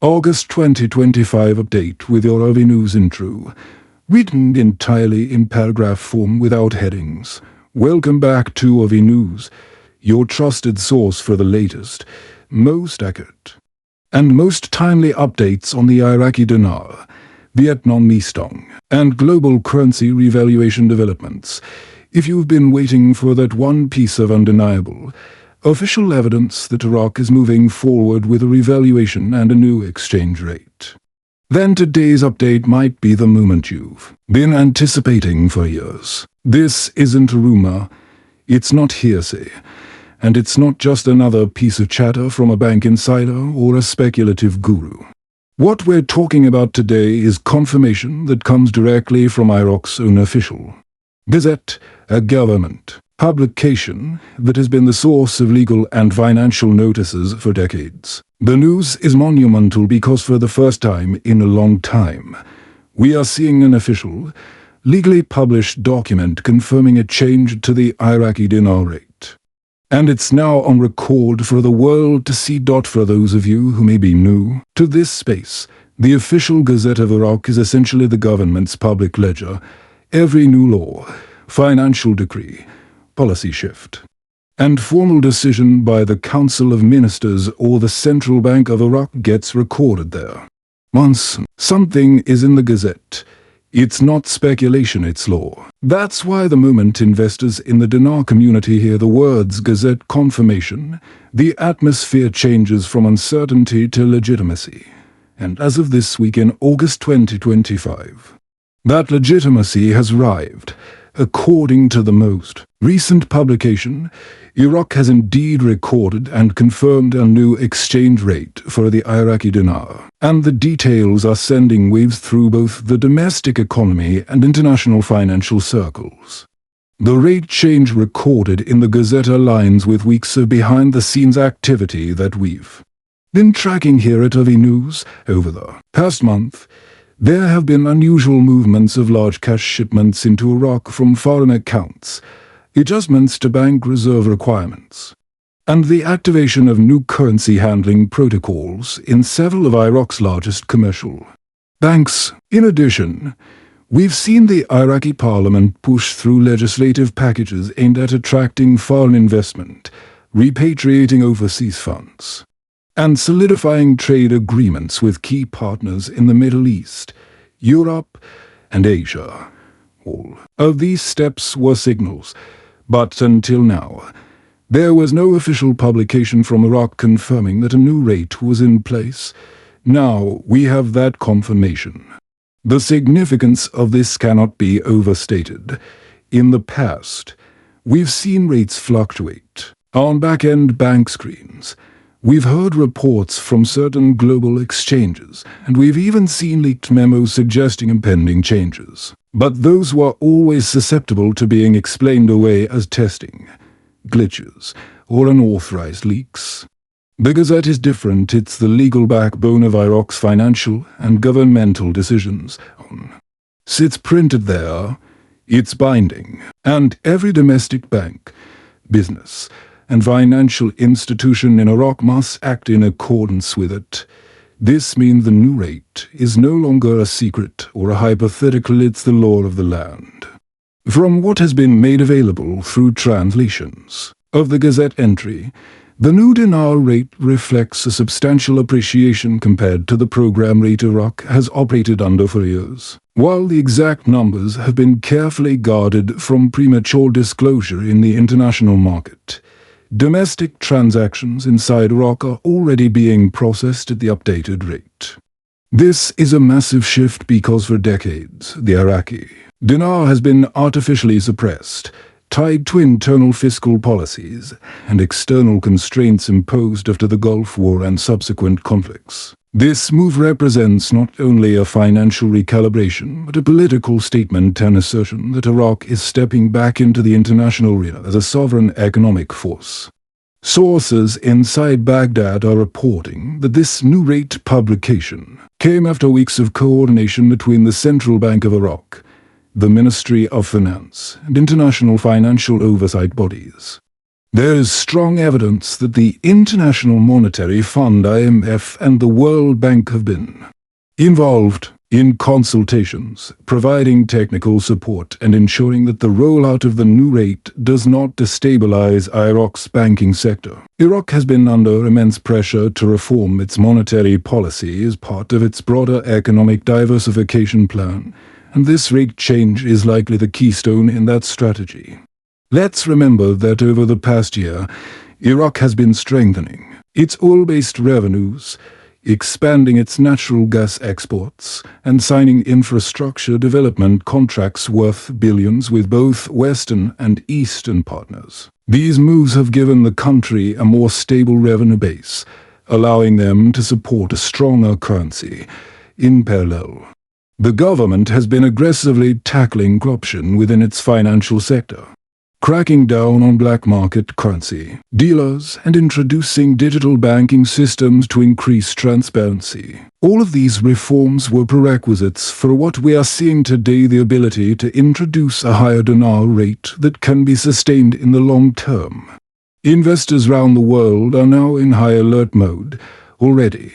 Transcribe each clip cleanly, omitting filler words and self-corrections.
August 2025 update with your Iraqi news intro, written entirely in paragraph form without headings. Welcome back to Iraqi News, your trusted source for the latest, most accurate, and most timely updates on the Iraqi Dinar, Vietnamese dong, and global currency revaluation developments. If you've been waiting for that one piece of undeniable, official evidence that Iraq is moving forward with a revaluation and a new exchange rate, then today's update might be the moment you've been anticipating for years. This isn't a rumor, it's not hearsay, and it's not just another piece of chatter from a bank insider or a speculative guru. What we're talking about today is confirmation that comes directly from Iraq's own official Gazette, a government publication that has been the source of legal and financial notices for decades. The news is monumental because for the first time in a long time, we are seeing an official, legally published document confirming a change to the Iraqi dinar rate. And it's now on record for the world to see. For those of you who may be new to this space, the official Gazette of Iraq is essentially the government's public ledger. Every new law, financial decree, policy shift, and formal decision by the Council of Ministers or the Central Bank of Iraq gets recorded there. Once something is in the Gazette, it's not speculation, it's law. That's why the moment investors in the dinar community hear the words Gazette confirmation, the atmosphere changes from uncertainty to legitimacy. And as of this week in August 2025, that legitimacy has arrived. According to the most recent publication, Iraq has indeed recorded and confirmed a new exchange rate for the Iraqi dinar, and the details are sending waves through both the domestic economy and international financial circles. The rate change recorded in the Gazette aligns with weeks of behind-the-scenes activity that we've been tracking here at Iraqi News over the past month. There have been unusual movements of large cash shipments into Iraq from foreign accounts, adjustments to bank reserve requirements, and the activation of new currency handling protocols in several of Iraq's largest commercial banks. In addition, we've seen the Iraqi parliament push through legislative packages aimed at attracting foreign investment, repatriating overseas funds, and solidifying trade agreements with key partners in the Middle East, Europe, and Asia. All of these steps were signals, but until now, there was no official publication from Iraq confirming that a new rate was in place. Now we have that confirmation. The significance of this cannot be overstated. In the past, we've seen rates fluctuate on back-end bank screens. We've heard reports from certain global exchanges, and we've even seen leaked memos suggesting impending changes. But those were always susceptible to being explained away as testing, glitches, or unauthorized leaks. The Gazette is different. It's the legal backbone of Iraq's financial and governmental decisions. It's printed there, it's binding, and every domestic bank, business, and financial institution in Iraq must act in accordance with it. This means the new rate is no longer a secret or a hypothetical, it's the law of the land. From what has been made available through translations of the Gazette entry, the new dinar rate reflects a substantial appreciation compared to the program rate Iraq has operated under for years. While the exact numbers have been carefully guarded from premature disclosure in the international market, domestic transactions inside Iraq are already being processed at the updated rate. This is a massive shift because for decades, the Iraqi dinar has been artificially suppressed, tied to internal fiscal policies and external constraints imposed after the Gulf War and subsequent conflicts. This move represents not only a financial recalibration, but a political statement and assertion that Iraq is stepping back into the international arena as a sovereign economic force. Sources inside Baghdad are reporting that this new rate publication came after weeks of coordination between the Central Bank of Iraq, the Ministry of Finance, and international financial oversight bodies. There is strong evidence that the International Monetary Fund (IMF) and the World Bank have been involved in consultations, providing technical support and ensuring that the rollout of the new rate does not destabilize Iraq's banking sector. Iraq has been under immense pressure to reform its monetary policy as part of its broader economic diversification plan, and this rate change is likely the keystone in that strategy. Let's remember that over the past year, Iraq has been strengthening its oil-based revenues, expanding its natural gas exports, and signing infrastructure development contracts worth billions with both Western and Eastern partners. These moves have given the country a more stable revenue base, allowing them to support a stronger currency. In parallel, the government has been aggressively tackling corruption within its financial sector, cracking down on black market currency dealers and introducing digital banking systems to increase transparency. All of these reforms were prerequisites for what we are seeing today: the ability to introduce a higher dinar rate that can be sustained in the long term. Investors around the world are now in high alert mode already.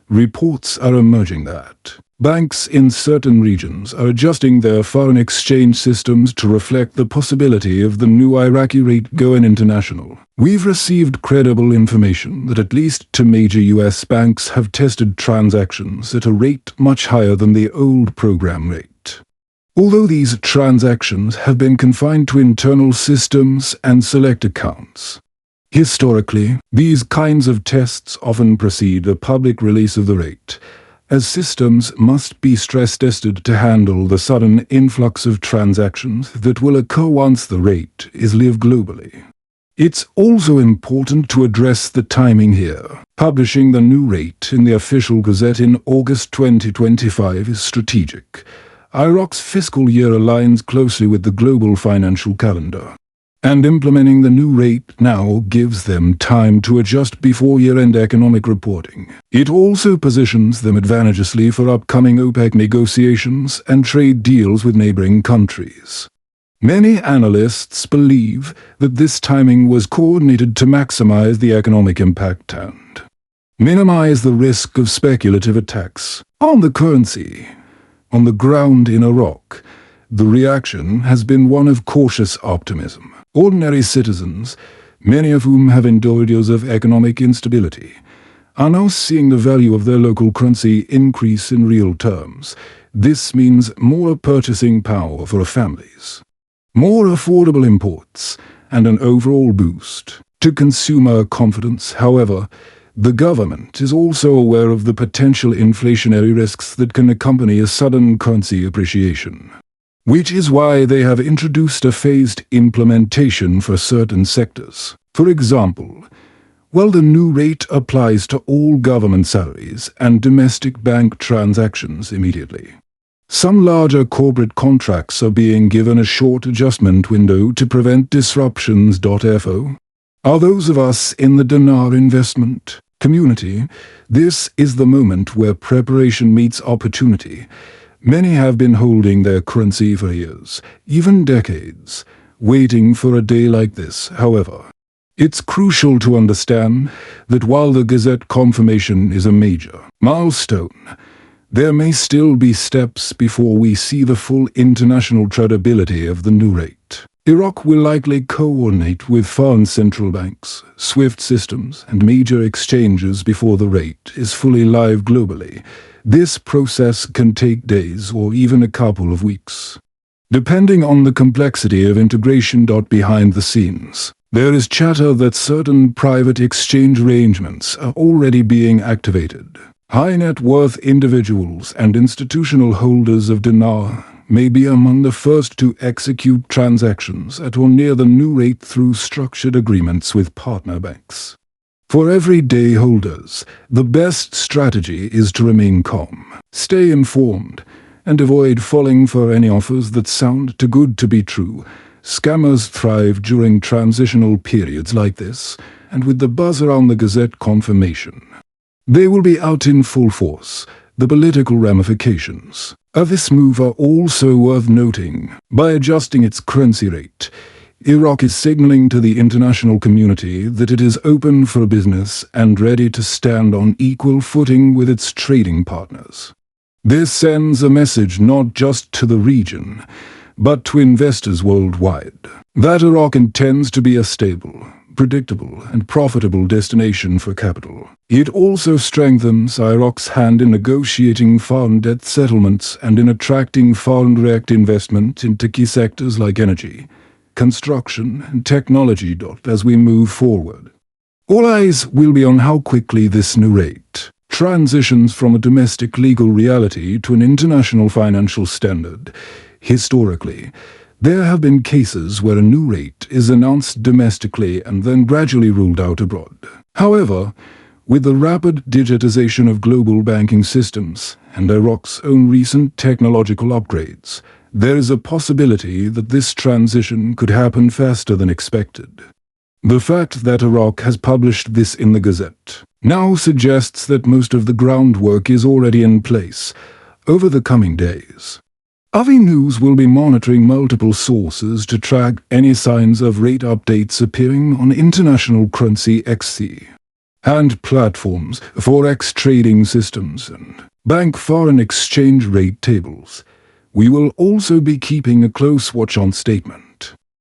Reports are emerging that banks in certain regions are adjusting their foreign exchange systems to reflect the possibility of the new Iraqi rate going international. We've received credible information that at least two major US banks have tested transactions at a rate much higher than the old program rate. Although these transactions have been confined to internal systems and select accounts, historically, these kinds of tests often precede the public release of the rate, as systems must be stress-tested to handle the sudden influx of transactions that will occur once the rate is live globally. It's also important to address the timing here. Publishing the new rate in the official Gazette in August 2025 is strategic. Iraq's fiscal year aligns closely with the global financial calendar, and implementing the new rate now gives them time to adjust before year-end economic reporting. It also positions them advantageously for upcoming OPEC negotiations and trade deals with neighboring countries. Many analysts believe that this timing was coordinated to maximize the economic impact and minimize the risk of speculative attacks on the currency. On the ground in Iraq, the reaction has been one of cautious optimism. Ordinary citizens, many of whom have endured years of economic instability, are now seeing the value of their local currency increase in real terms. This means more purchasing power for families, more affordable imports, and an overall boost to consumer confidence. However, the government is also aware of the potential inflationary risks that can accompany a sudden currency appreciation, which is why they have introduced a phased implementation for certain sectors. For example, while the new rate applies to all government salaries and domestic bank transactions immediately, some larger corporate contracts are being given a short adjustment window to prevent disruptions. For those of us in the dinar investment community, this is the moment where preparation meets opportunity. Many have been holding their currency for years, even decades, waiting for a day like this. However, it's crucial to understand that while the Gazette confirmation is a major milestone, there may still be steps before we see the full international tradability of the new rate. Iraq will likely coordinate with foreign central banks, SWIFT systems, and major exchanges before the rate is fully live globally. This process can take days or even a couple of weeks, depending on the complexity of integration. Behind the scenes, there is chatter that certain private exchange arrangements are already being activated. High net worth individuals and institutional holders of dinar may be among the first to execute transactions at or near the new rate through structured agreements with partner banks. For everyday holders, the best strategy is to remain calm, stay informed, and avoid falling for any offers that sound too good to be true. Scammers thrive during transitional periods like this, and with the buzz around the Gazette confirmation, they will be out in full force. The political ramifications of this move are also worth noting. By adjusting its currency rate, Iraq is signaling to the international community that it is open for business and ready to stand on equal footing with its trading partners. This sends a message not just to the region, but to investors worldwide, that Iraq intends to be a stable, predictable, and profitable destination for capital. It also strengthens Iraq's hand in negotiating foreign debt settlements and in attracting foreign direct investment into key sectors like energy, construction, and technology. As we move forward, all eyes will be on how quickly this new rate transitions from a domestic legal reality to an international financial standard. Historically, there have been cases where a new rate is announced domestically and then gradually rolled out abroad. However, with the rapid digitization of global banking systems and Iraq's own recent technological upgrades, there is a possibility that this transition could happen faster than expected. The fact that Iraq has published this in the Gazette now suggests that most of the groundwork is already in place. Over the coming days, Avi News will be monitoring multiple sources to track any signs of rate updates appearing on international currency XC and platforms, forex trading systems, and bank foreign exchange rate tables. We will also be keeping a close watch on statements